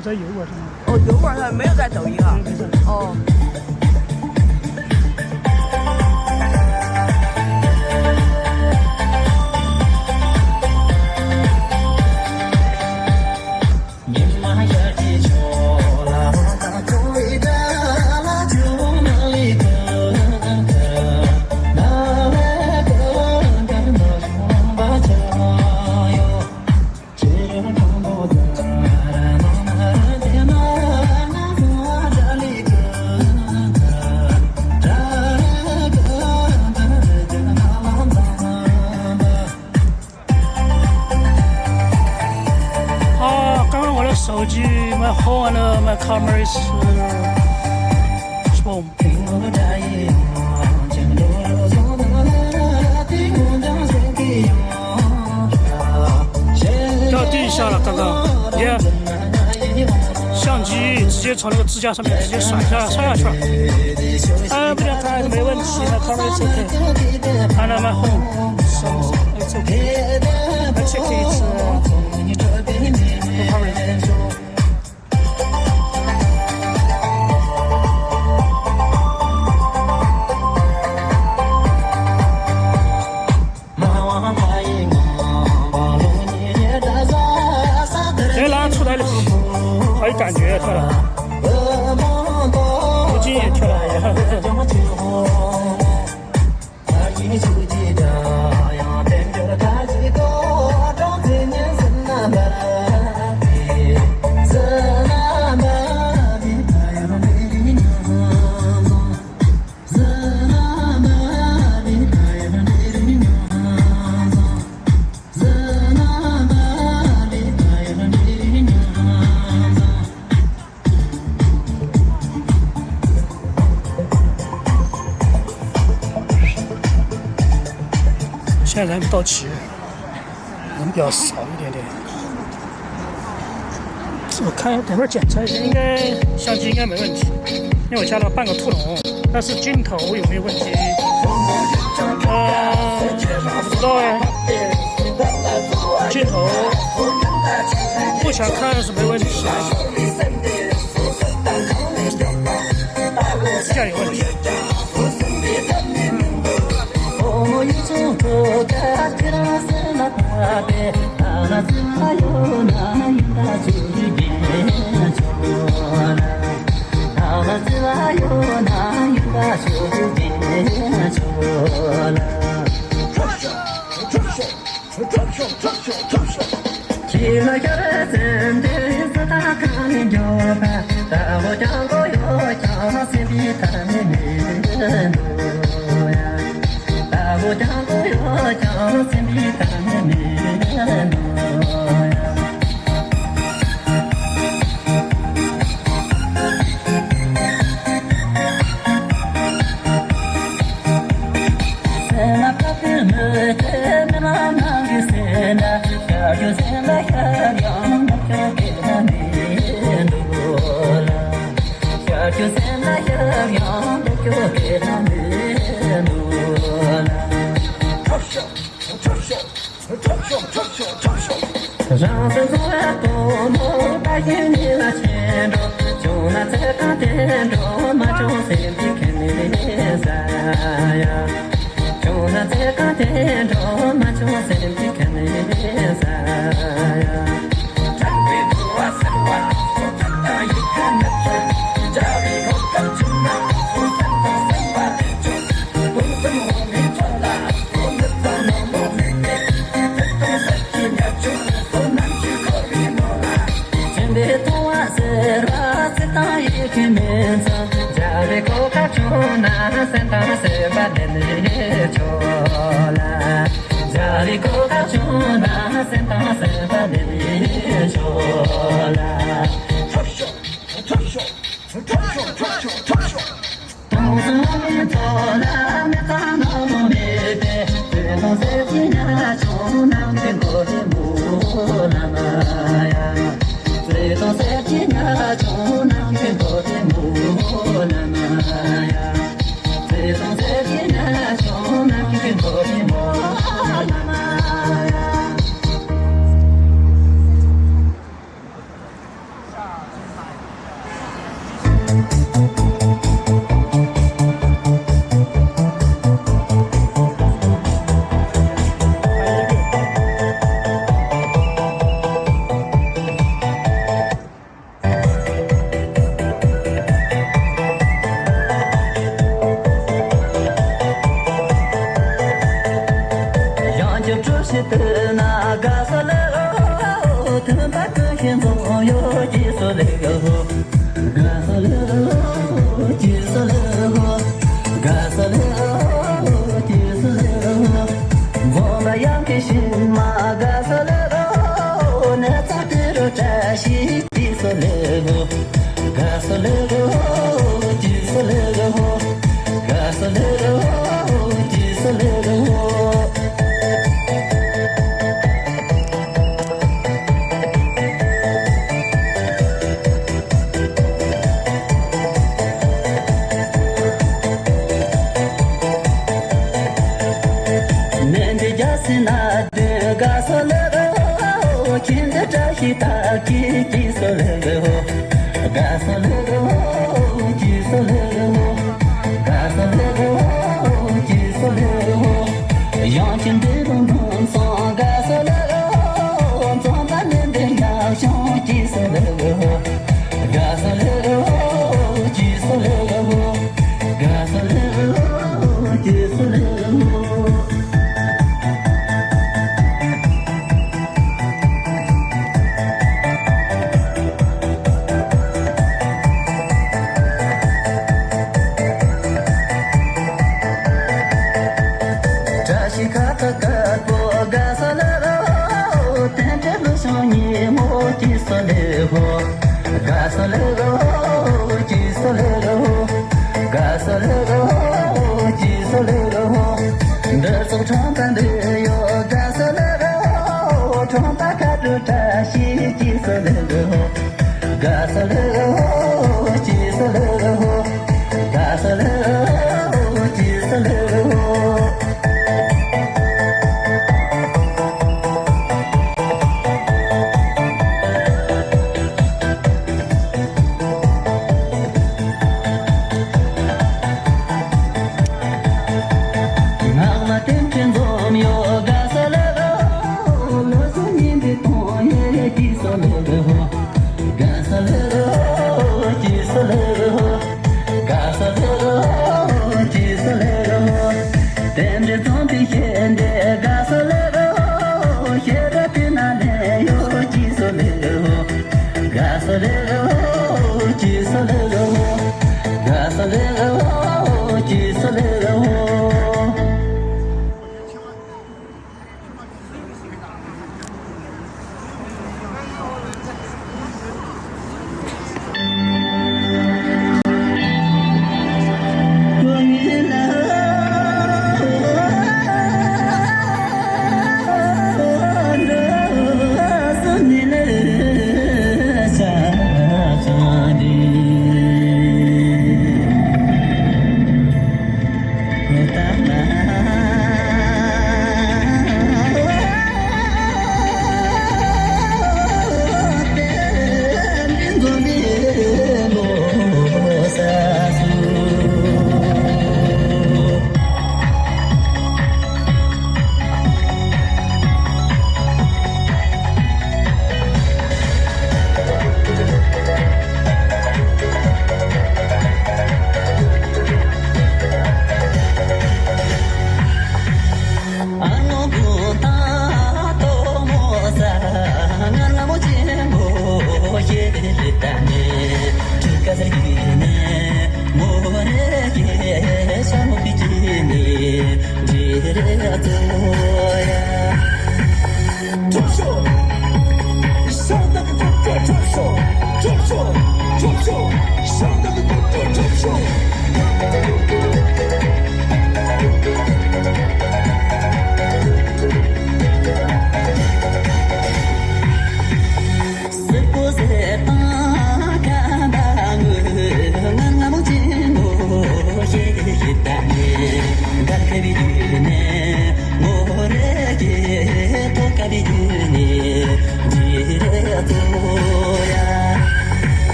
我在油管上。哦，油管上没有在抖音啊？没在。哦。手机 my phone and my camera is small。掉地下了，刚刚，你看，相机直接从那个支架上面直接甩下去了。不讲它还是没问题，那 camera is okay。And my home, so it's okay. I check it. No problem. 好有感觉，跳了，不禁也跳了。现在人不到齐，人比较少一点点。我看等会儿检查一下，应该相机应该没问题，因为我加了半个兔笼，但是镜头有没有问题？不知道哎。镜头目前看是没问题，支架有问题。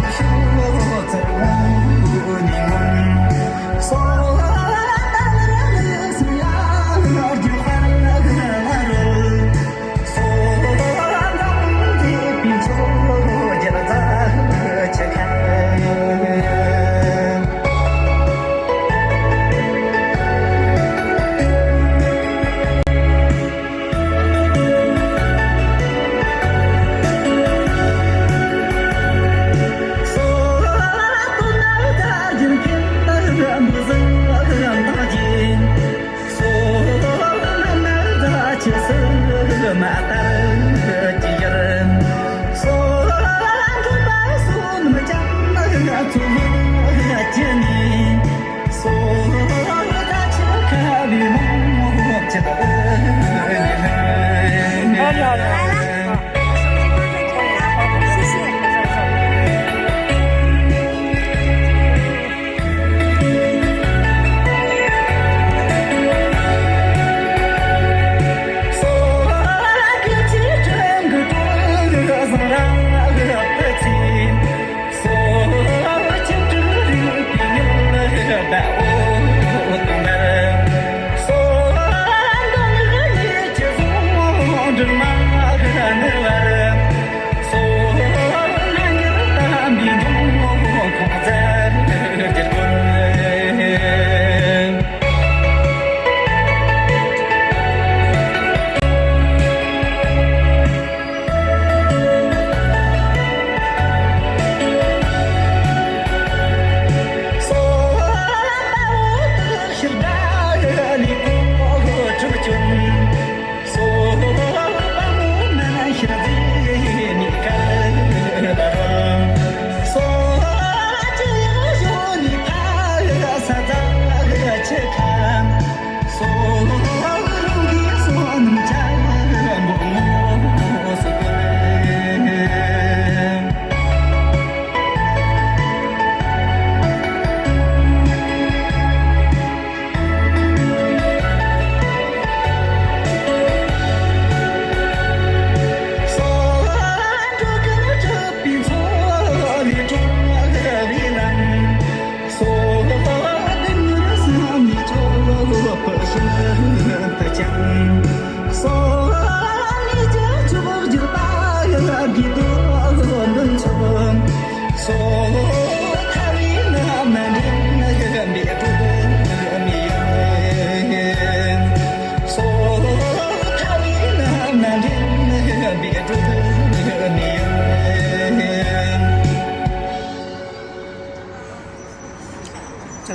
So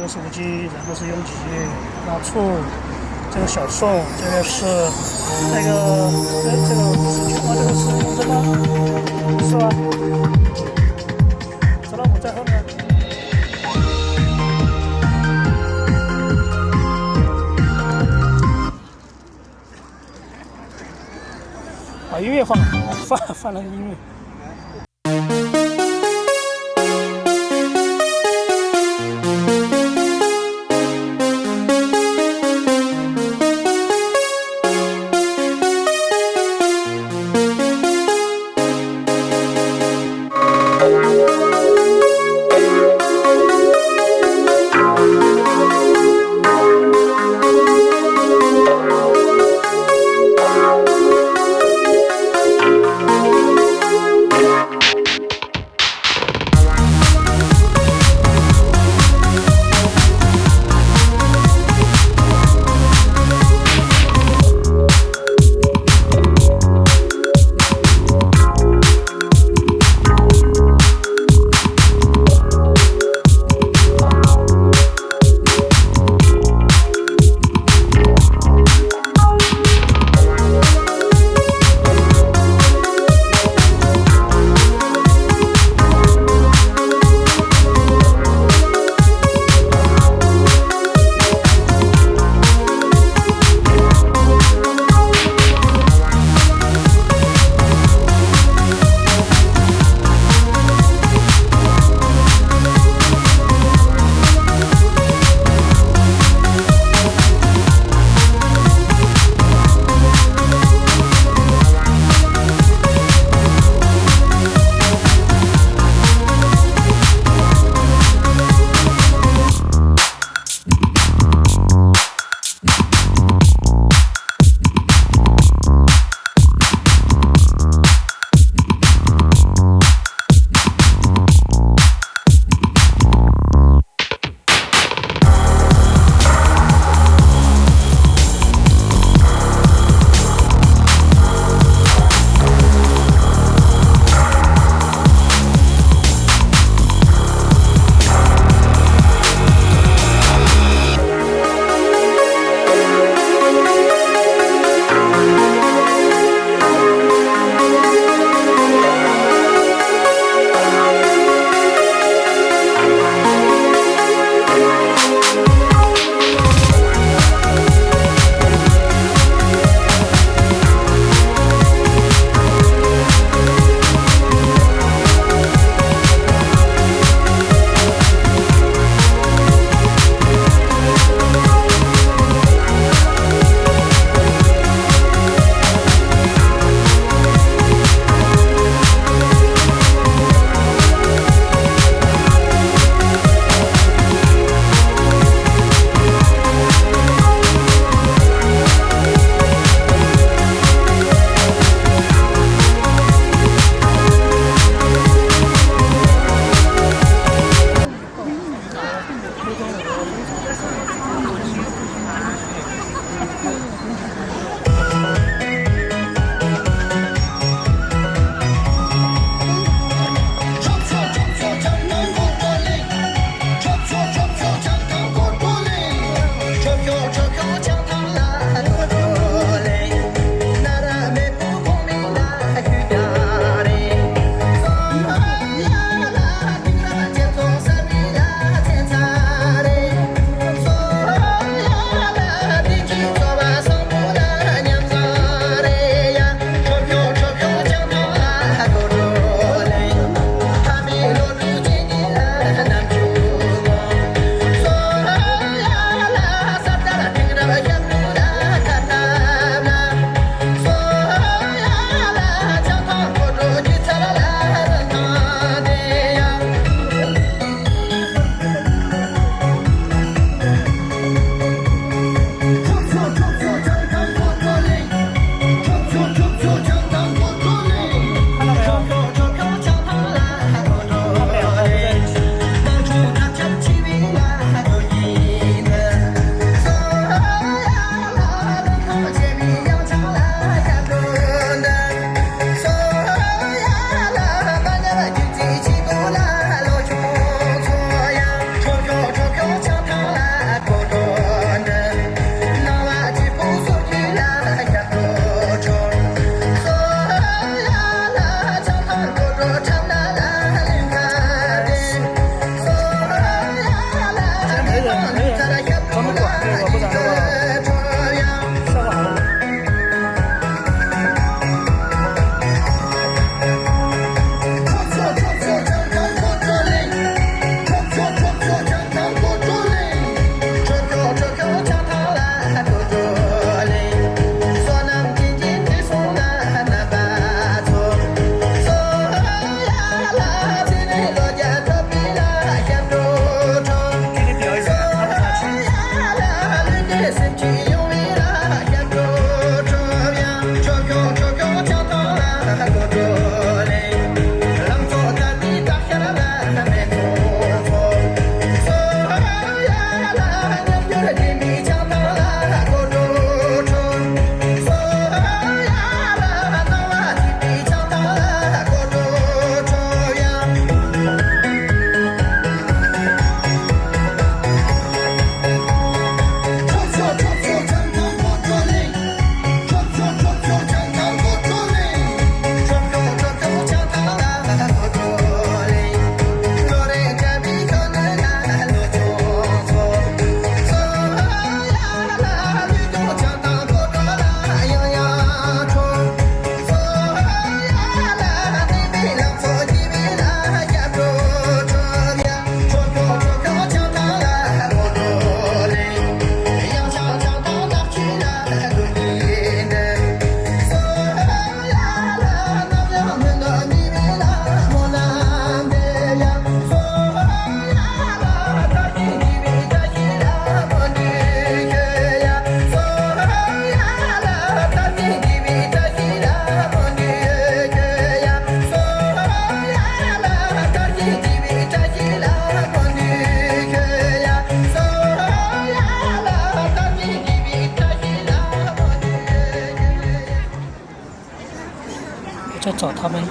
个是无极，然后是永吉，然后楚，这个小宋，这个是那个这个是群吗？这个是永贞吗？是吧？知道我在后面。把音乐放那个音乐。找他们。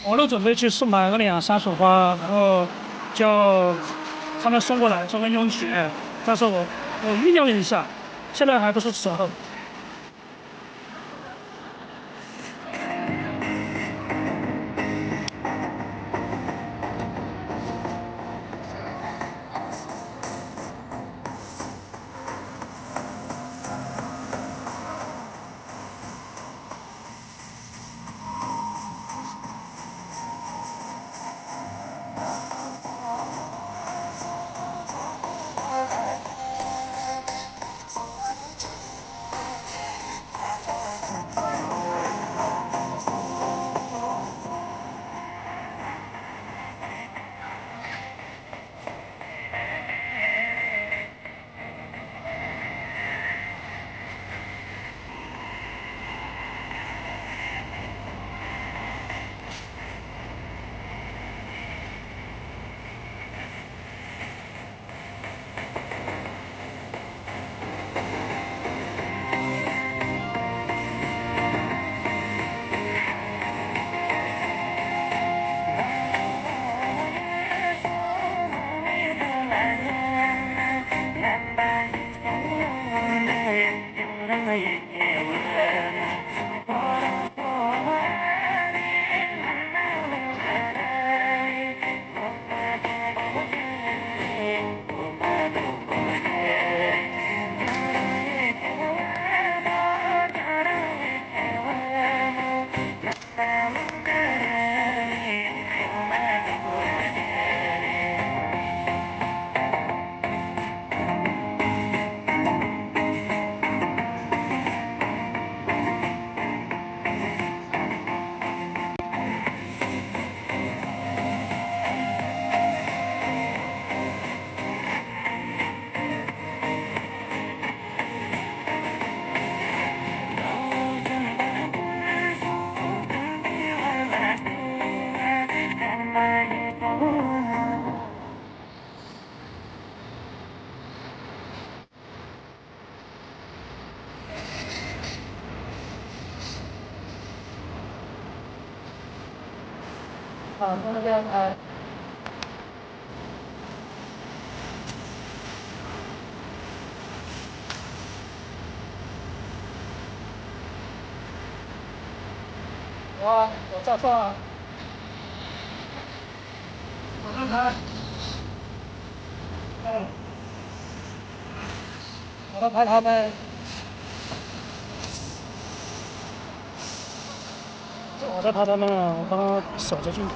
我都准备去送买个2-3束花，然后叫他们送过来作为用钱，但是我预料一下，现在还不是时候。那个我照放啊，我看看，我要拍他们，我在拍他们，我刚刚守着镜头。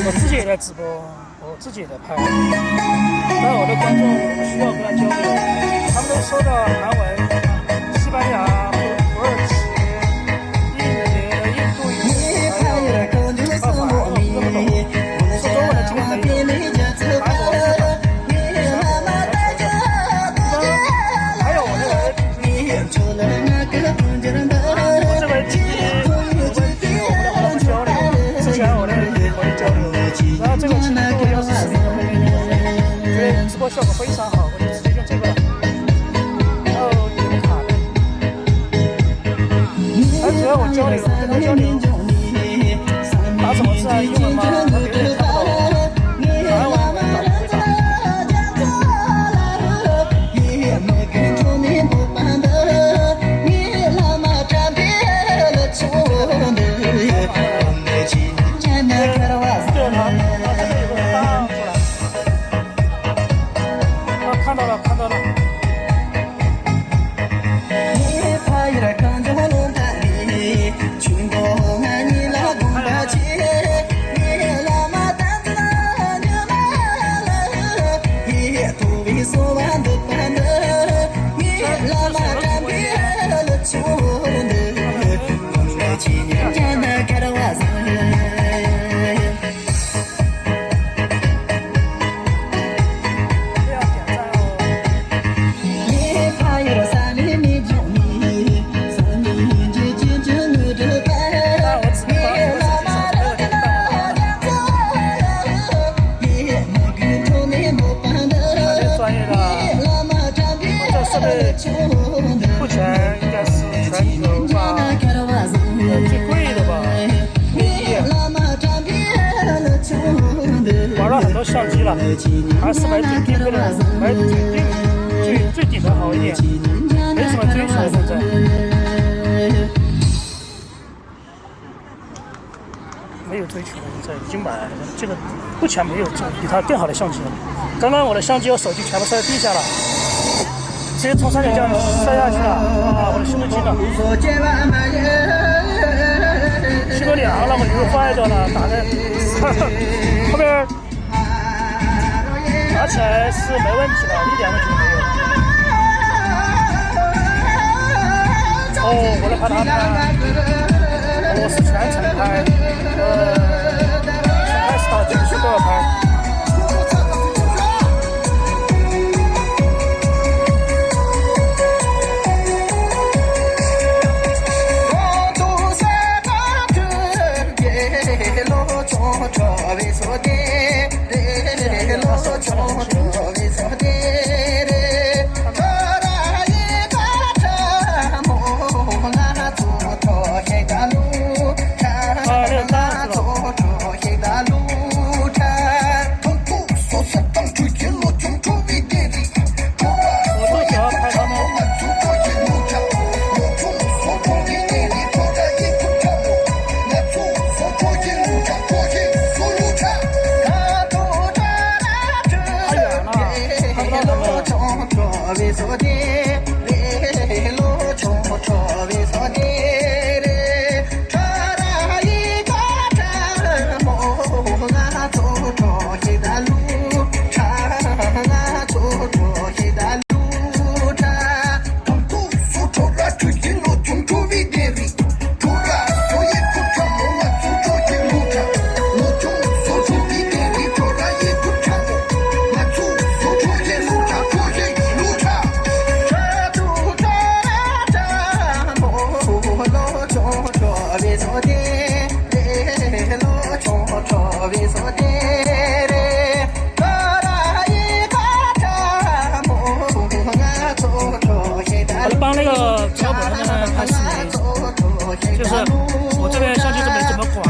我自己也在直播，我自己也在拍。但我的观众我需要跟他交流，他们都说到韩文、西班牙、土耳其、印度语，还有法文，我都不懂。说中文的基本没有，韩国、日本、还有我这个然后这个程度要是视频的话，觉得直播效果非常好，我就直接用这个了。然后有点卡的，而主要我交流，跟他交流，打什么字啊？英文吗？别人看不懂，韩文我打不会打。这个呢，它这个有个大。买很多相机了，还是买最顶的，买最顶的好一点，没什么追求现在。没有追求了，现在已经买这个目前没有比它更好的相机了。刚刚我的相机和手机全部摔在地下了，直接从山顶这样摔下去了啊！我的胸都惊了，气都凉了，我油坏掉了，打在后边打起来是没问题的，一点问题都没有。哦，我来拍他拍，我是全程拍，从开始到结束都要拍。帮那个小伙子们拍视频，就是我这边相机都没怎么管，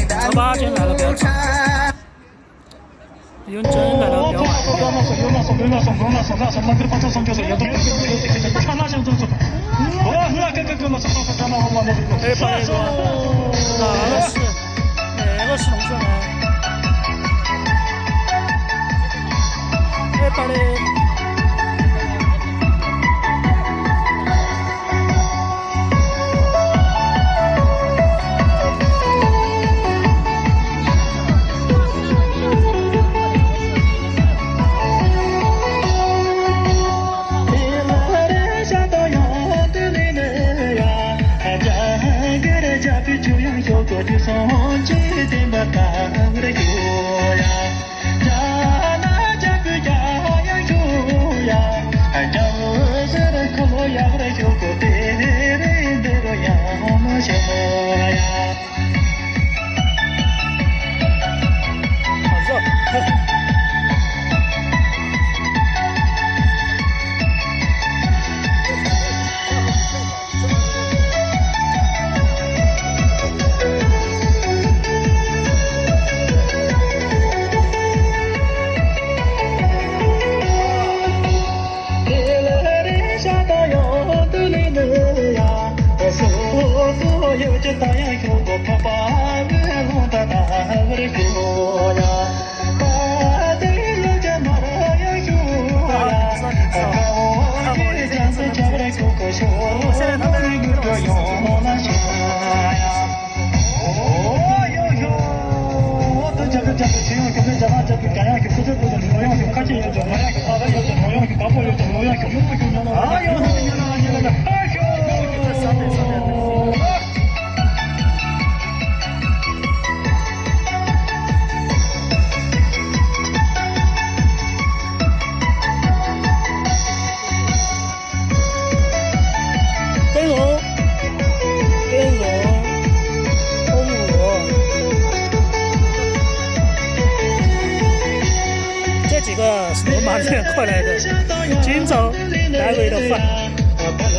潮八今天来的比较早，用真来的比较晚。哎，帮那个哪个是农村人？哎，帮的。过来的，今早单位的饭，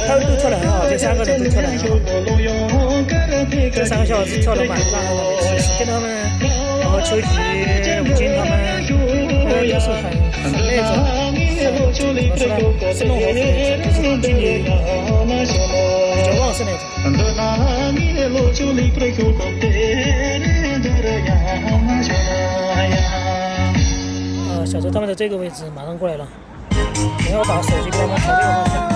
他们都跳得很好，这3个人都跳得很好，这3个小时跳得蛮烂的，其实跟他们和秋季、吴京他们也是很那种，怎么说呢？生龙活虎的，就是精力比较旺盛那种。小周他们的这个位置马上过来了，然后把手机给他们调这个方向。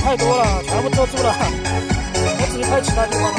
太多了，全部遮住了，我只拍其他地方了。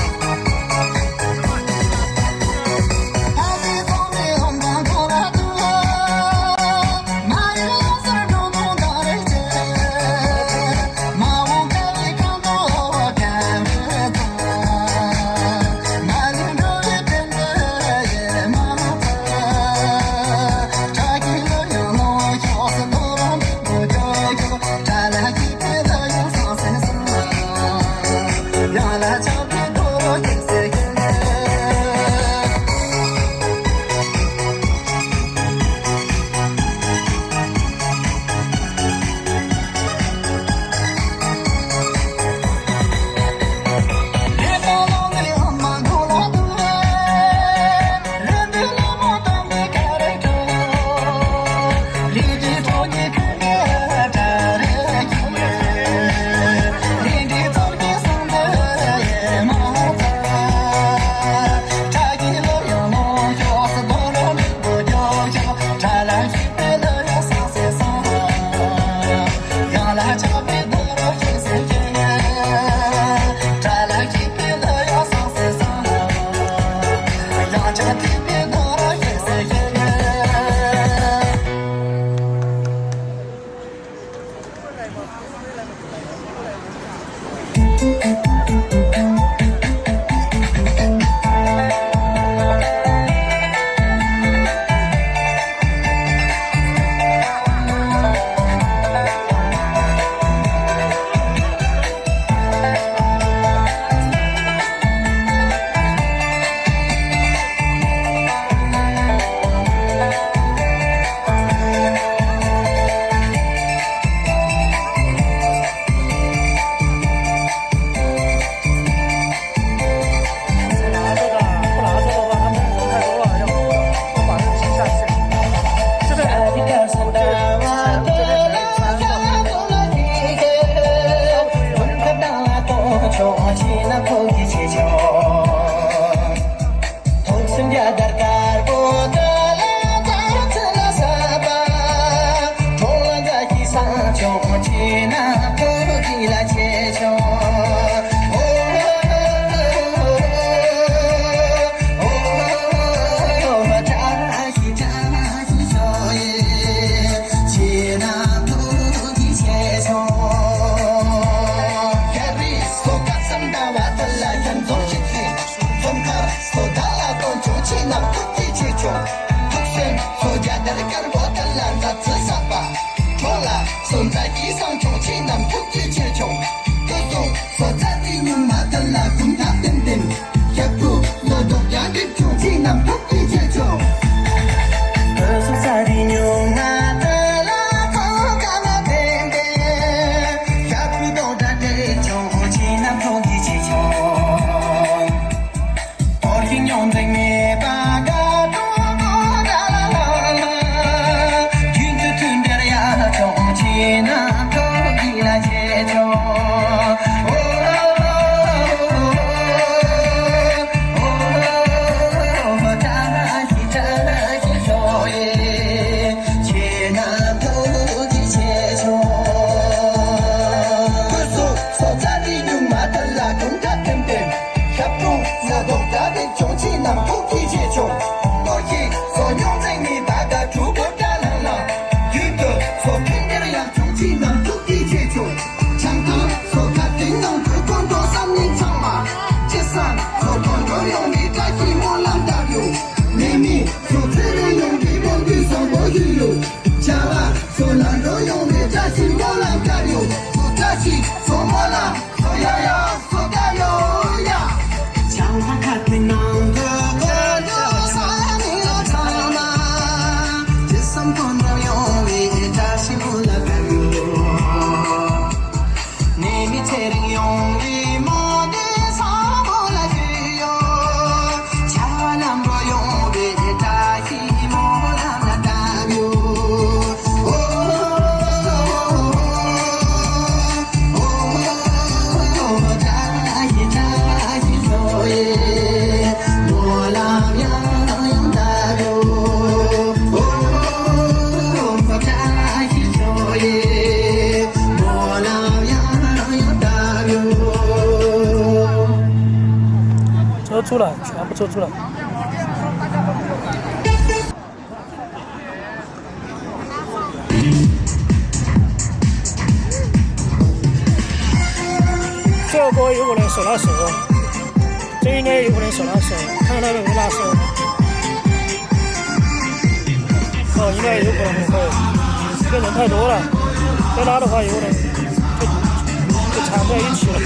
住了，全部遮住了。这个有个人手拉手，这应该有个人手拉手，看看他有没有拉手。哦，应该有可能会，这个人太多了，再拉的话有可能就缠在一起了。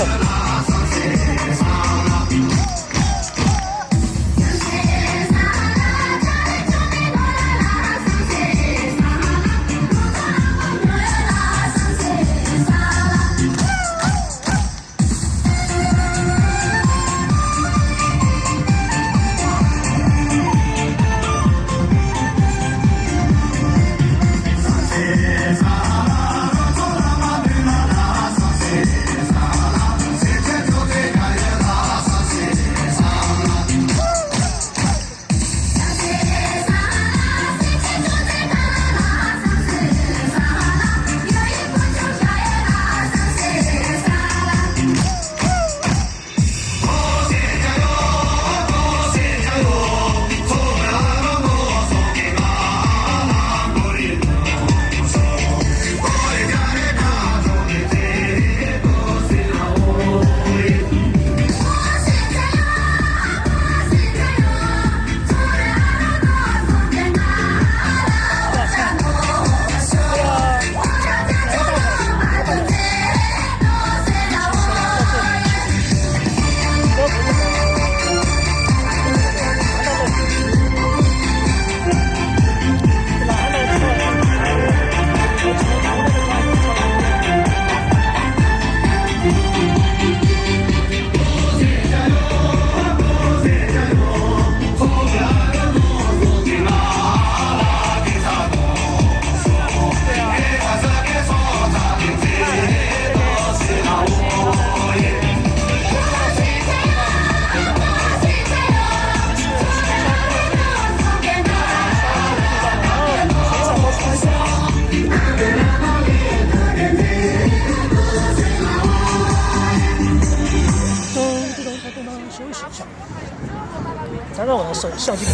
再让我的相机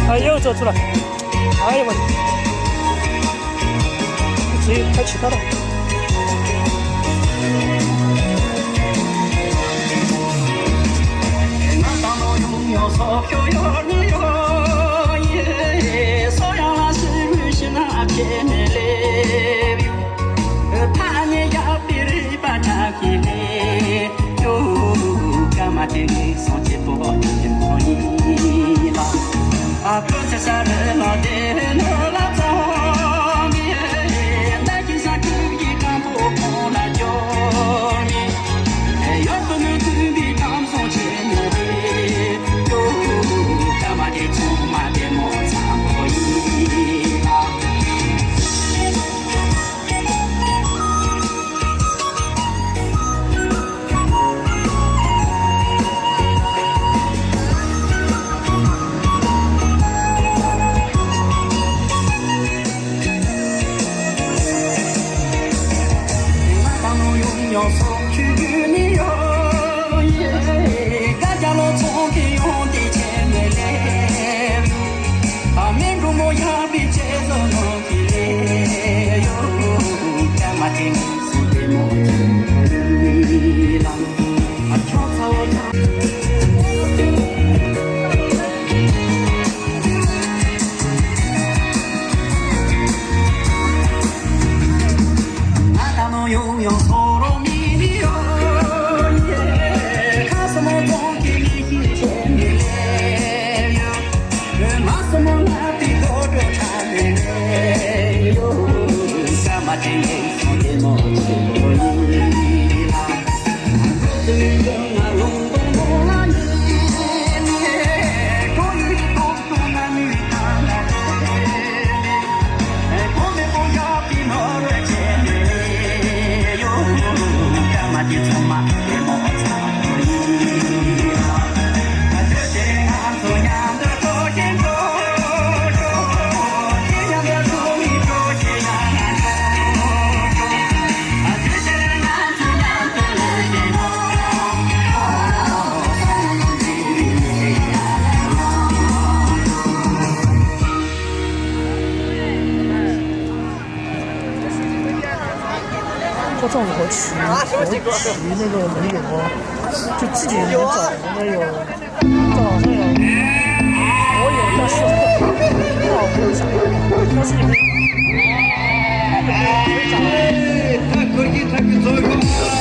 哎，又遮住了，哎呀我的，直接开其他的。中午我去那个没有，就自己找没有，找好像有，我有但是不好没有找，但是你们漂亮吗？好像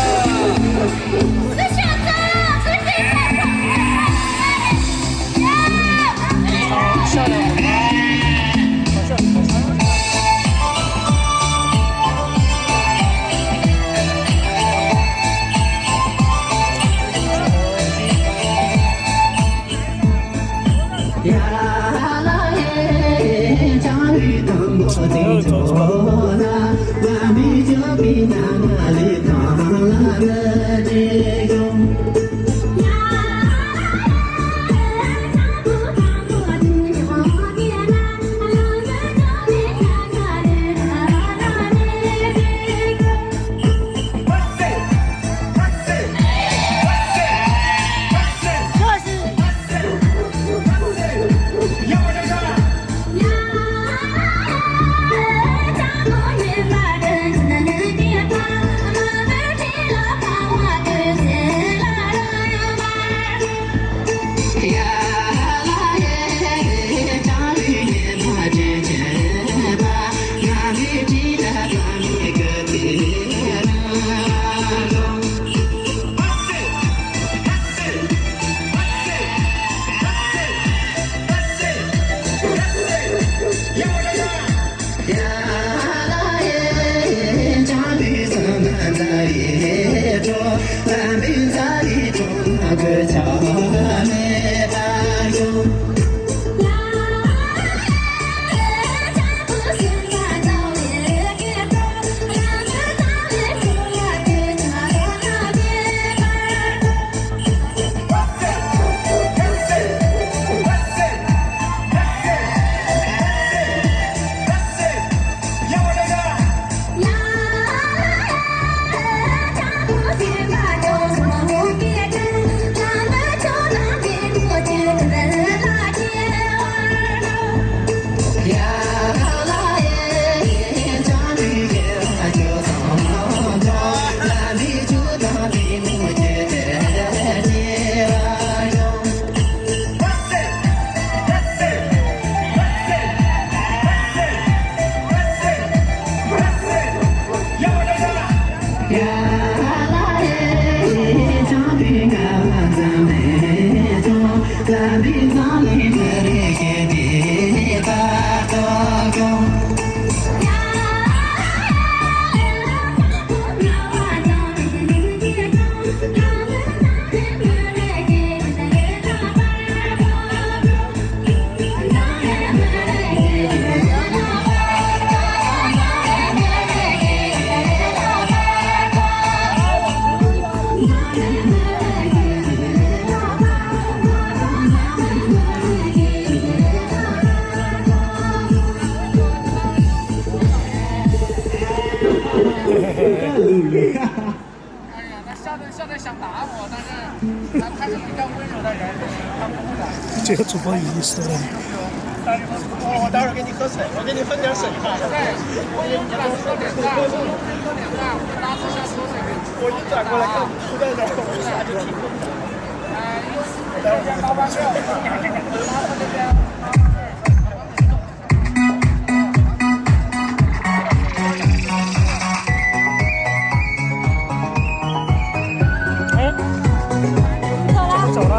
这个主播有意思了。我待会儿给你喝水，我给你分点水哈。我一转过来看你出在哪儿，我一下就停了。走了。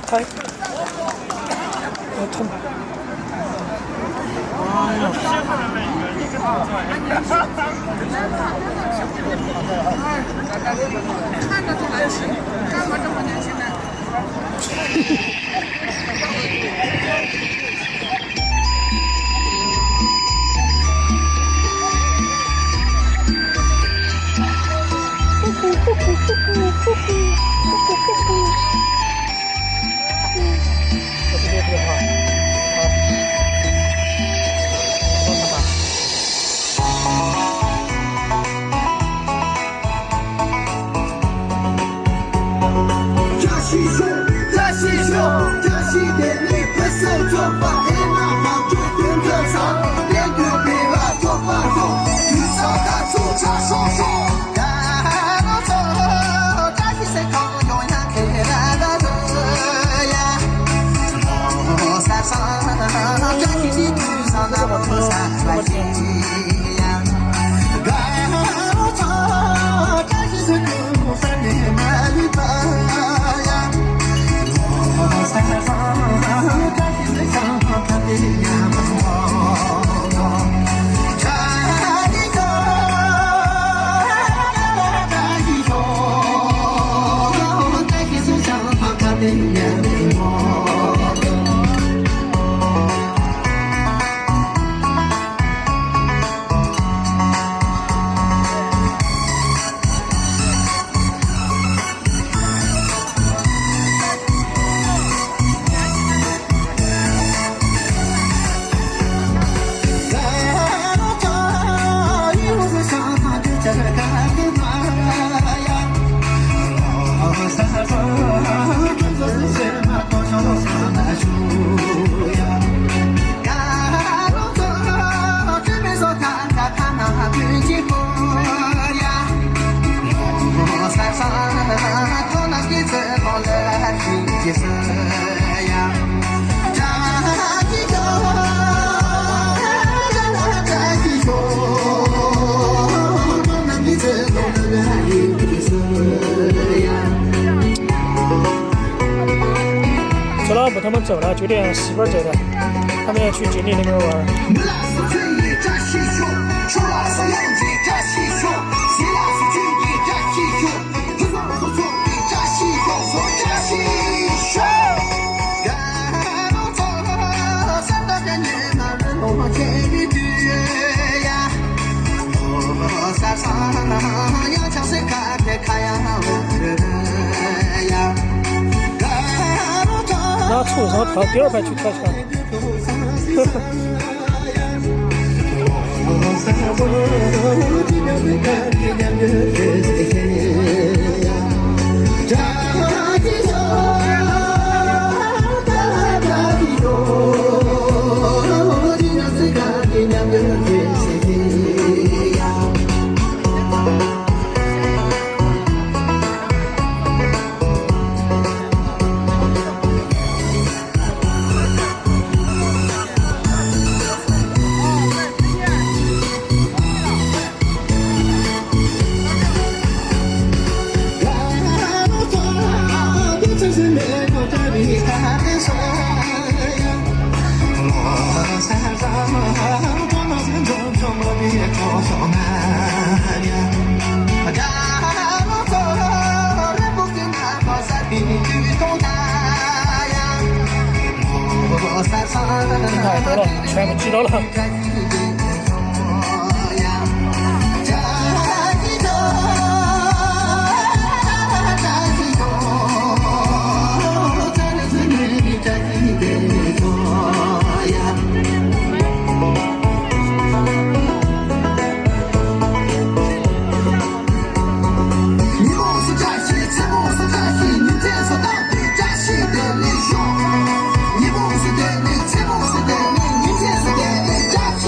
太，痛。走了，他们走了，9点媳妇儿走了，他们要去锦里那边玩。拿畜生跑第2排去跳船。太多了，全部挤到了。你不是对你，吃不是对你，你这是对你，假期。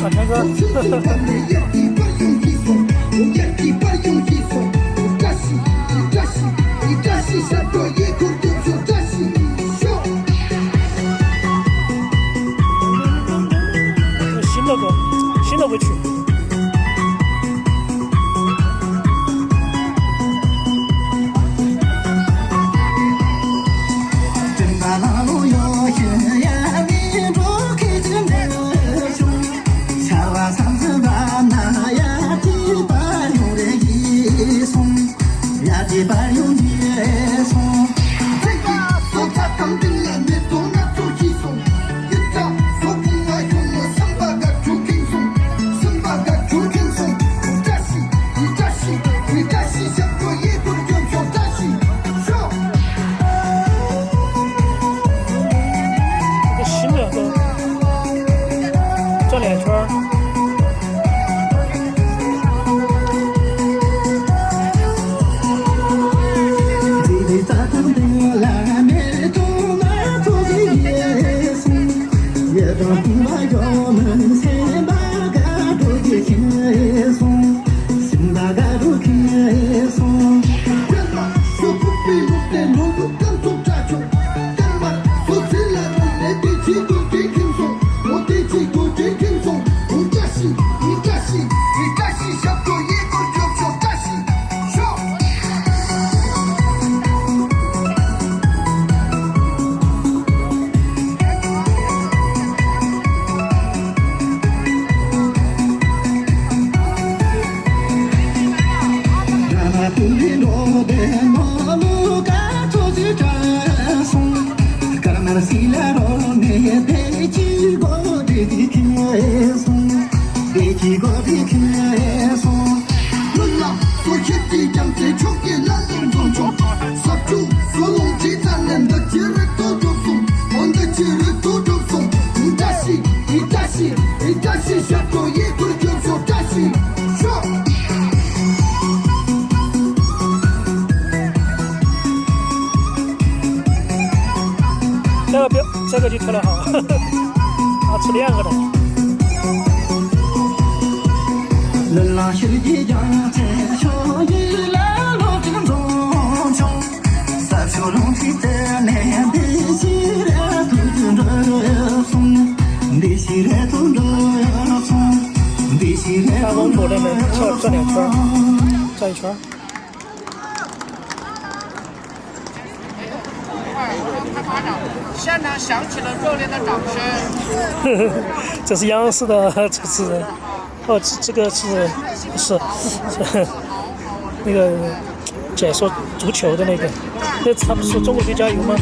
转天歌。新的歌，新的舞曲。转两圈。这个就跳得好，啊，吃2个的。看王博那边跳转2圈，转1圈。现场响起了热烈的掌声。这是央视的主持人，哦，这个是那个解说足球的那个，那他不是说中国队加油吗？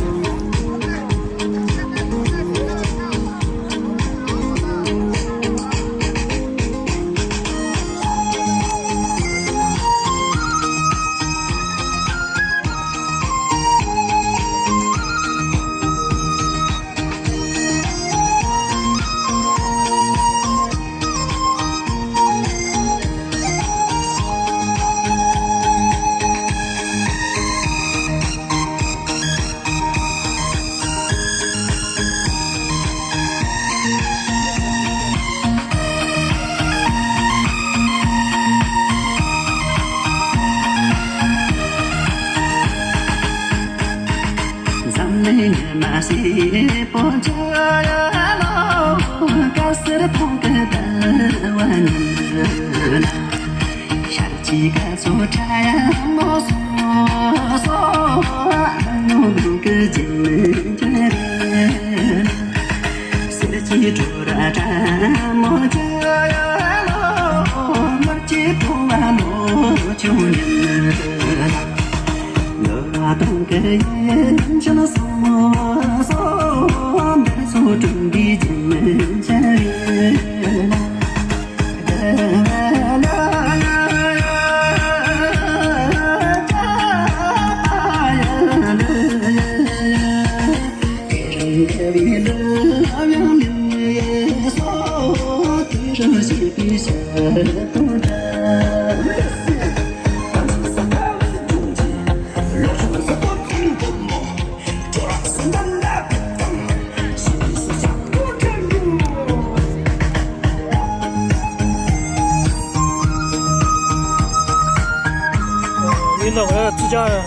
晕了，我要自驾呀。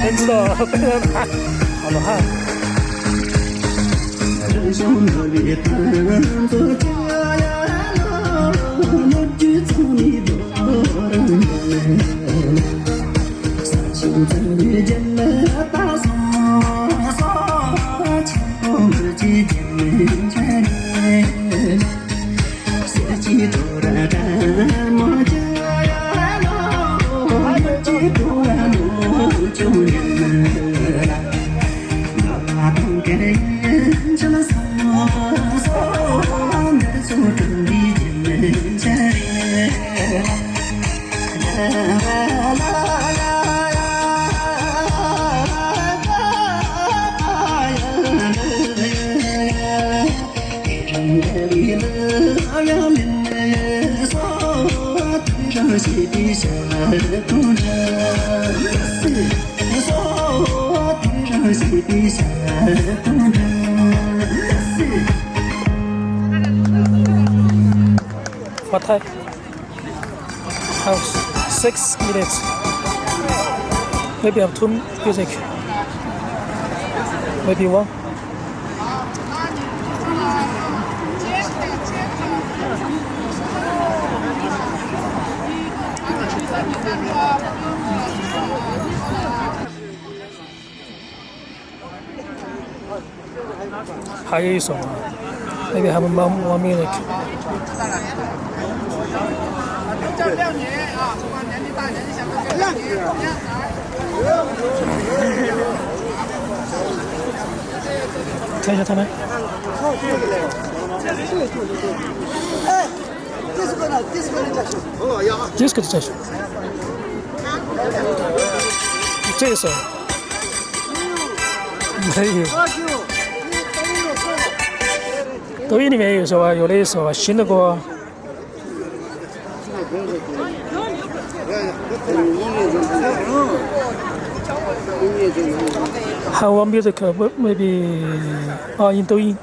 真知道被人打，好多汗。What time? Have 6 minutes. Maybe have 2 music. Maybe 1.还有一首啊 ，maybe have 1 minute. 叫靓女啊，不管年纪大年纪小都叫靓女。看一下他们。哎，这是个呢，这是个人家是。这是个在说。这首没有。抖音里面有首啊，有的一首新的歌。How music maybe in 抖音。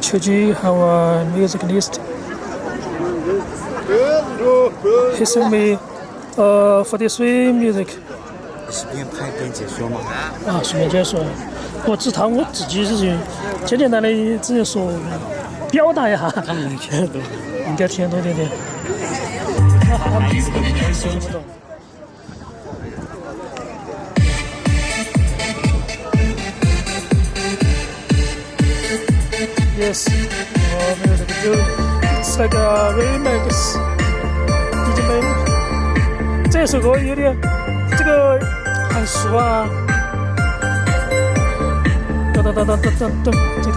Choose how music list. He sent me 43 music. 视频拍跟解说吗？啊，顺便解说。我只他我自己是简简单的，只能说表达一下。他们能听得懂？应该听得懂点点。听不懂。Yes, it's like a remix. DJ Man， 这首歌有点这个很熟啊。噔噔噔噔噔噔噔，这个。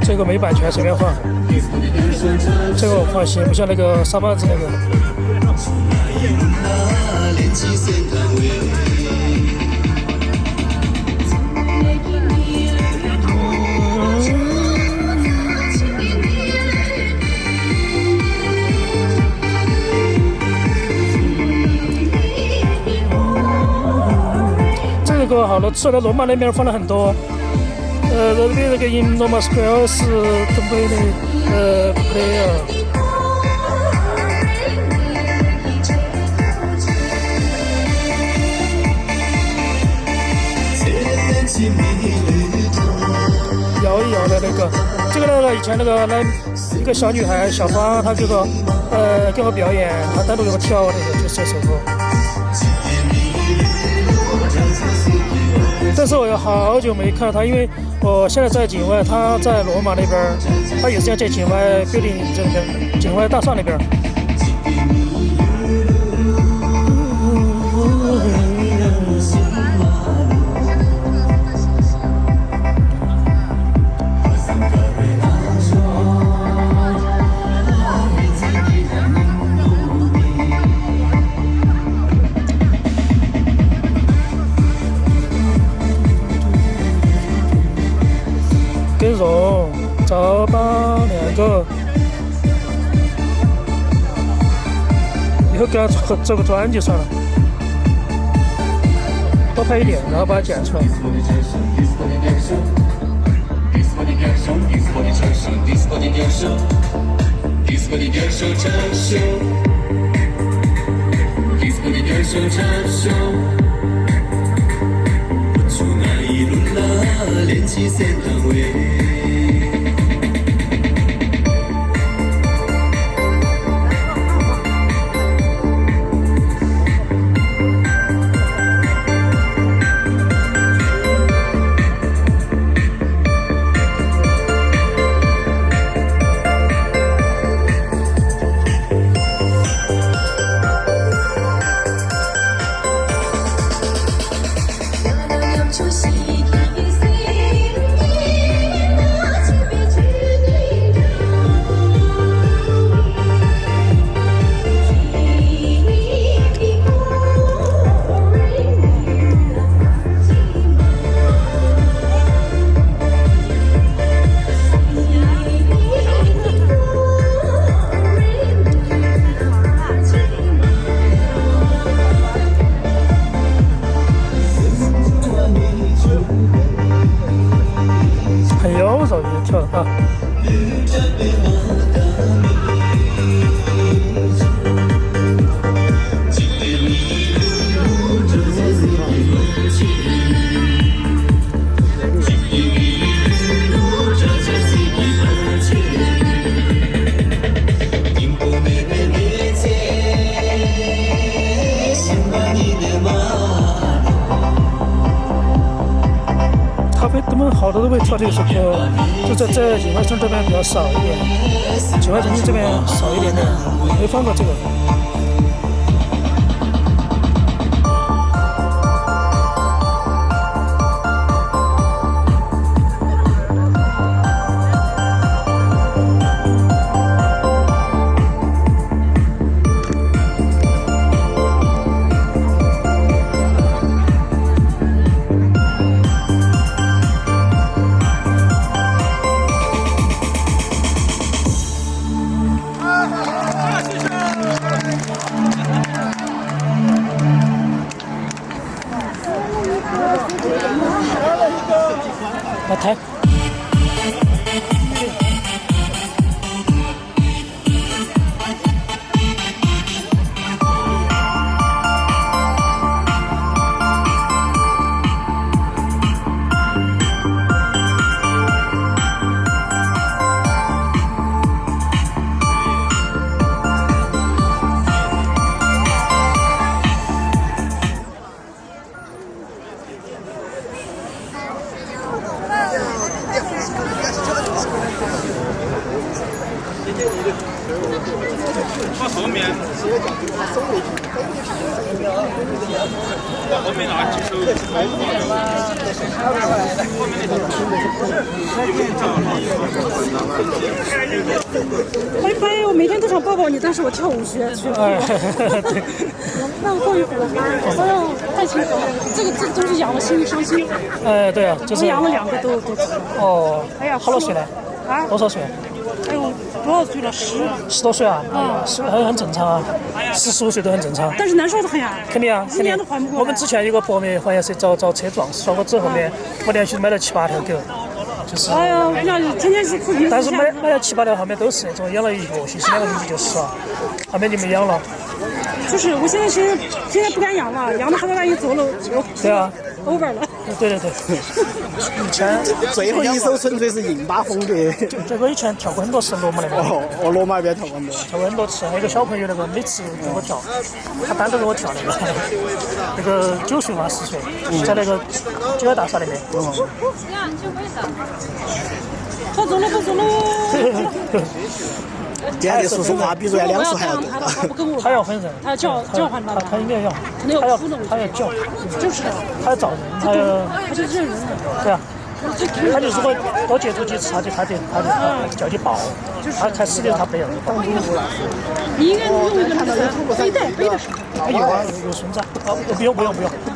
这个没版权，随便放。这个我放心，不像那个沙巴子那个。这个歌好了，除了罗马那边放了很多。那个 in Roma Square 是东北的player。摇一摇的那个，这个那个以前那个一个小女孩小芳，她给我表演，她单独给我跳那个就是这首歌。但是我有好久没看到她，因为我现在在境外，她在罗马那边，她也是在境外 building 这边境外大厦那边。跟荣找吧2个，以后给他做个专辑算了，多拍一点，然后把它剪出来。很妖娆，也跳的啊。他们好多都被出这个水票，就在锦华村这边比较少一点，锦华城这边少一点点，没放过这个。来抬。它后面，后面那几首拜拜！我每天都想抱抱你，但是我跳舞学去了。对。那我过一会儿吧。哎呦，太辛苦了，这东西养了心里伤心。对啊，就是。我养了2个都。哦。哎呀，好多岁了？啊？多少岁？哎呦，多少岁了？10多岁啊？是很正常啊，10、15岁都很正常。但是难受的很呀。肯定啊，一年都还不过来。我们之前有个伯妹，好像是遭车撞死，撞过之后面，我连续买了7、8条狗，就是。哎呀，人家天天是苦皮。但是买了7、8条，后面都是那种养了1个星期、2个星期就死了，后面就没养了。就是我现在不敢养了，养的害怕万一走了，对啊。over 了。对。以前最后一首纯粹是印巴风格。这个以前跳过很多次罗马那边。哦，罗马那边跳过很多。跳过很多次，还有个小朋友那个每次跟我跳，他单独跟我跳那个9岁嘛10岁，在那个9大厦里面。他走了。今天的说实话比原来2次还要多。他要分人，他要叫唤他。他应该要，他要叫，就是他要找人，他就认人。对啊。他就如果多接触几次，他就叫你抱，他才死的他不要。你应该用一个那个背的时候。他有孙子，不用，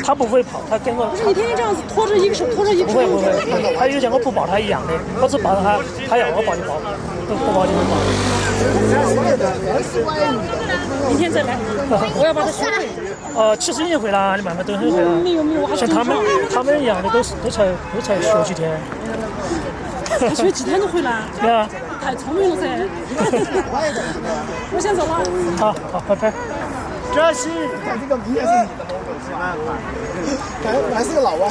他不会跑，他跟我。不是你天天这样子拖着一个手，拖着一个手。不会，他有点我不抱他一样的，我只抱他，他要我抱就抱，不抱就不抱。明天再来，我要把它学会。其实已经会了，你慢慢都很会了。没有，像他们一样的都才学几天。他学几天都会了。对啊。太聪明了噻。我先走了。好，拜拜。这是看这个明显是，还是个老外。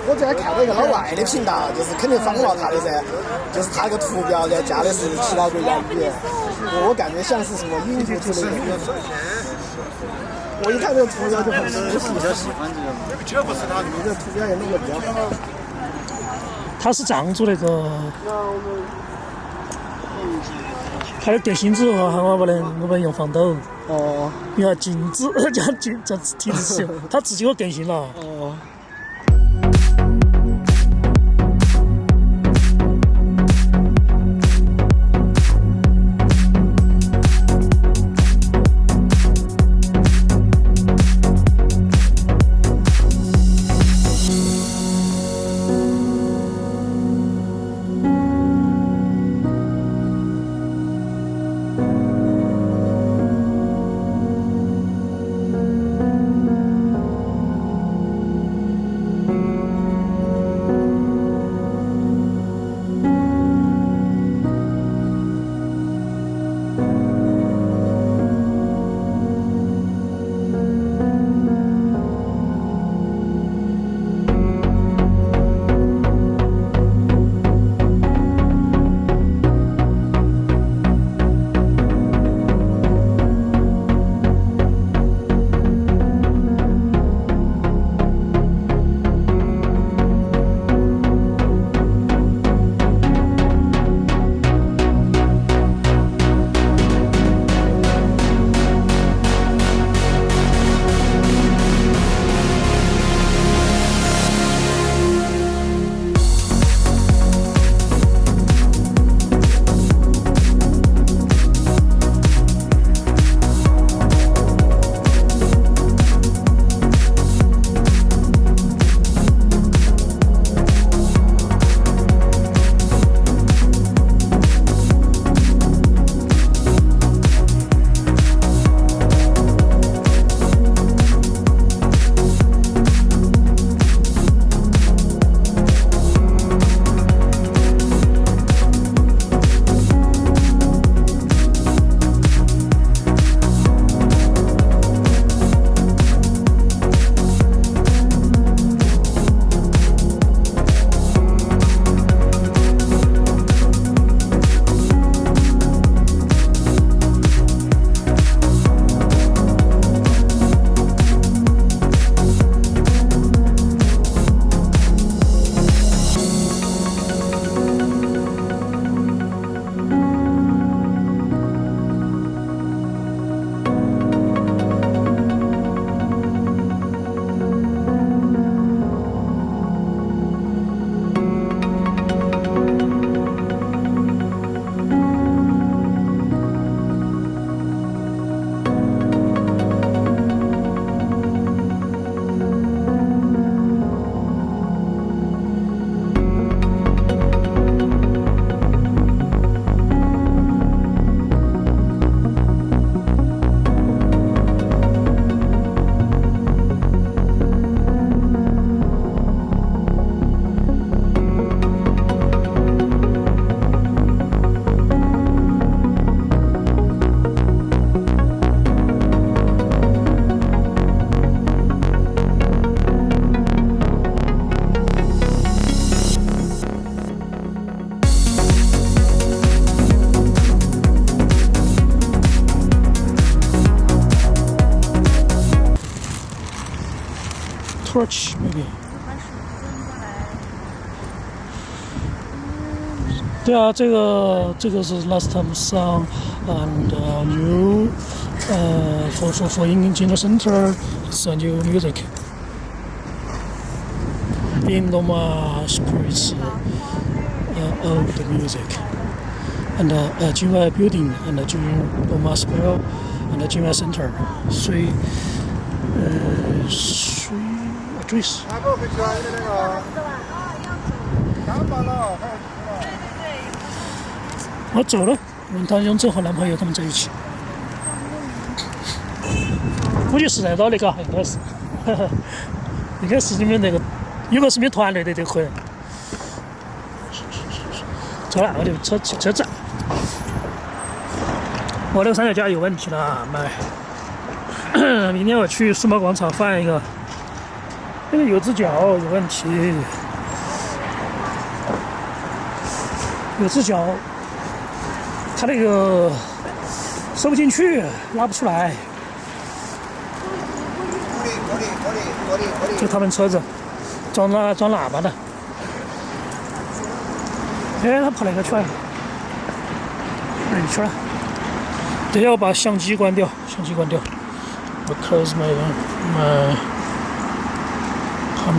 我昨天看到一个老外的频道，就是肯定仿了他的噻，就是他那个图标然后加的是其他国家语言，我感觉像是什么印度之类的。我一看这个图标就很熟悉，比较喜欢这个。你这图标也弄得比较好。他是藏族那个。还有电信之后喊我不能用防抖。哦。要禁止叫停止使用，他自己给我更新了。哦。approach maybe。对啊，这个是 last time song and new for Indian Center it's a new music in Loma spirits of the music and Jinwei building and Loma Square and Jinwei Center 水 address。拿个回去啊，那个。刚搬了，还有。我走了，她永正和男朋友他们在一起，估计是在找那个，应该是，应该是你们那个，有个是你们团队的这个人。走了，我就车子，我那个三脚架有问题了，妈！明天我去数码广场换一个，那个有只脚有问题，有只脚。它那个收不进去，拉不出来。就他们车子装喇叭的。哎，他跑哪个去了？哪里去了？等一下我把相机关掉，我 close my